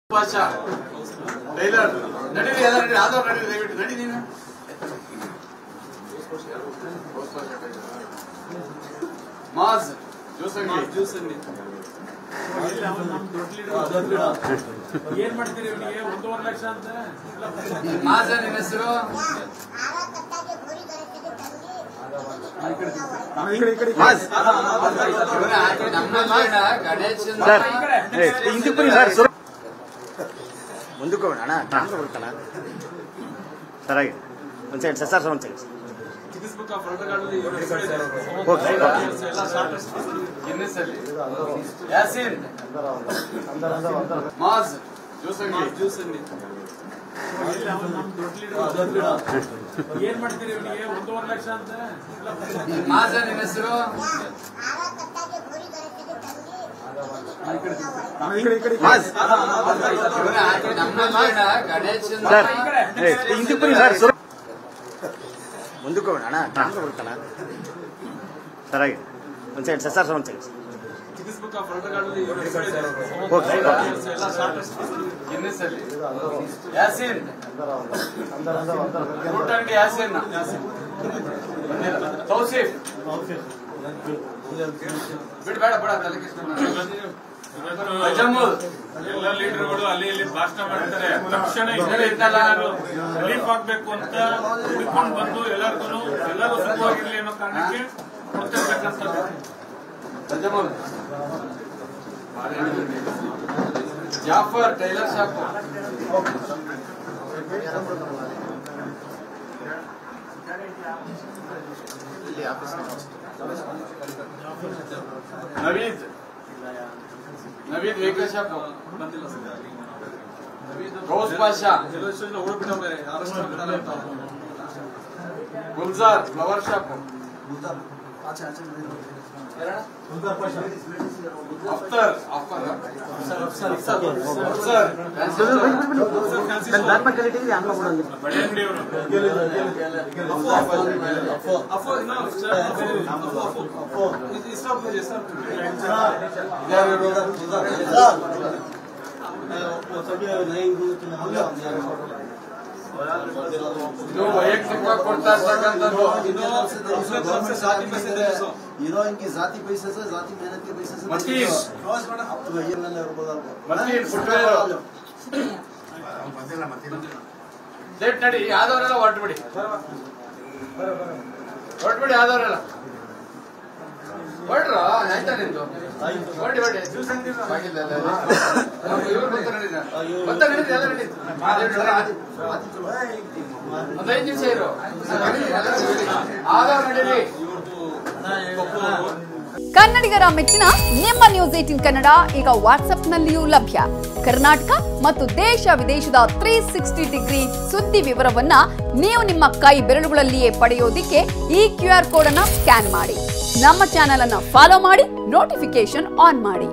ಭಾಷಾ ಟೈಲರ್ ನಡೀರಿ ಎಲ್ಲ ನಡೀರಿ ಆದವ್ರು ನಡೀರಿ ದಯವಿಟ್ಟು ನಡಿ ನೀನು ಮಾಸ್ ಜ್ಯೂಸಂಗಿ ಏನ್ ಮಾಡ್ತೀರಿ ಇವನಿಗೆ 1.5 ಲಕ್ಷ ಅಂತ ಮಾಸ್ ನಿನ್ನ ಹೆಸರು ముందుకు అన్న ట్రాన్స్ఫర్ కొడుతానా సరే ಒಂದು ಸೈಡ್ ಸರ್ ಒಂದು ಸೈಡ್ ಓಕೆ ಯಾಸಿನ್ ಮಾಸ್ ಜ್ಯೂಸಂಗಿ ಏನ್ ಮಾಡ್ತೀರಿ ಇವನಿಗೆ 1.5 ಲಕ್ಷ ಅಂತ ಮಾಸ್ ನಿನ್ನ ಹೆಸರು ಸರ್ ముందుకు అన్న ట్రాన్స్ఫర్ కొడుతానా సరే ಒಂದು ಸೈಡ್ ಸರ್ ಒಂದು ಸೈಡ್ ಓಕೆ ಯಾಸಿನ್ ಕೂಟಂಗಿ ಯಾಸಿನ್ ತೌಸೀಫ್ ಬಿಡ್ಬೇಡ ಬೇಡ ಎಲ್ಲ ಲೀಡರ್ಗಳು ಅಲ್ಲಿ ಇಲ್ಲಿ ಭಾಷಣ ಮಾಡ್ತಾರೆ ತಕ್ಷಣ ರಿಲೀಫ್ ಆಗ್ಬೇಕು ಅಂತ ಹುಡ್ಕೊಂಡು ಬಂದು ಎಲ್ಲರೂ ಸುಖವಾಗಿರ್ಲಿ ಅನ್ನೋ ಕಾರಣಕ್ಕೆ ಕೊಡ್ತಿರ್ತಕ್ಕಂಥದ್ದು. Jafar tailor shop Naveed vehicle shop Rose Pasha Gulzar flower shop Aftar ಬಡೆ ಅಂಗಡಿಯವರು ಇದು ವೈಯಕ್ತಿಕವಾಗಿ ಕೊಡ್ತಾ ಇರ್ತಕ್ಕಂಥದ್ದು हीरोइन की जाती पैसे से जाती मेहनत के पैसे से मतीन ಫುಟ್ವೇರ್ ಡೇಟ್ ನಡಿ ಯಾವ್ದವರೆಲ್ಲ ಹೊರಟ್ಬಿಡಿ ಯಾವ್ದವರೆಲ್ಲ ಹೊರಟ್ರು ಆಯ್ತಾ ನಿಂದು ಹೊರಡಿ ಇವ್ರು ಗೊತ್ತ ನಡೀತಿ ಎಲ್ಲ ನಡೀತಿ ಒಂದು 5 ನಿಮಿಷ ಇರು ಆದವ್ರು ನಡೀರಿ ಕನ್ನಡಿಗರ ಮೆಚ್ಚಿನ ನಿಮ್ಮ ನ್ಯೂಸ್ 18 ಕನ್ನಡ ಈಗ ವಾಟ್ಸ್ಆಪ್ನಲ್ಲಿಯೂ ಲಭ್ಯ. ಕರ್ನಾಟಕ ಮತ್ತು ದೇಶ ವಿದೇಶದ 360 ಡಿಗ್ರಿ ಸುದ್ದಿ ವಿವರವನ್ನ ನೀವು ನಿಮ್ಮ ಕೈ ಬೆರಳುಗಳಲ್ಲಿಯೇ ಪಡೆಯೋದಿಕ್ಕೆ ಈ QR ಕೋಡ್ ಅನ್ನು ಸ್ಕ್ಯಾನ್ ಮಾಡಿ. ನಮ್ಮ ಚಾನೆಲ್ ಅನ್ನು ಫಾಲೋ ಮಾಡಿ, ನೋಟಿಫಿಕೇಶನ್ ಆನ್ ಮಾಡಿ.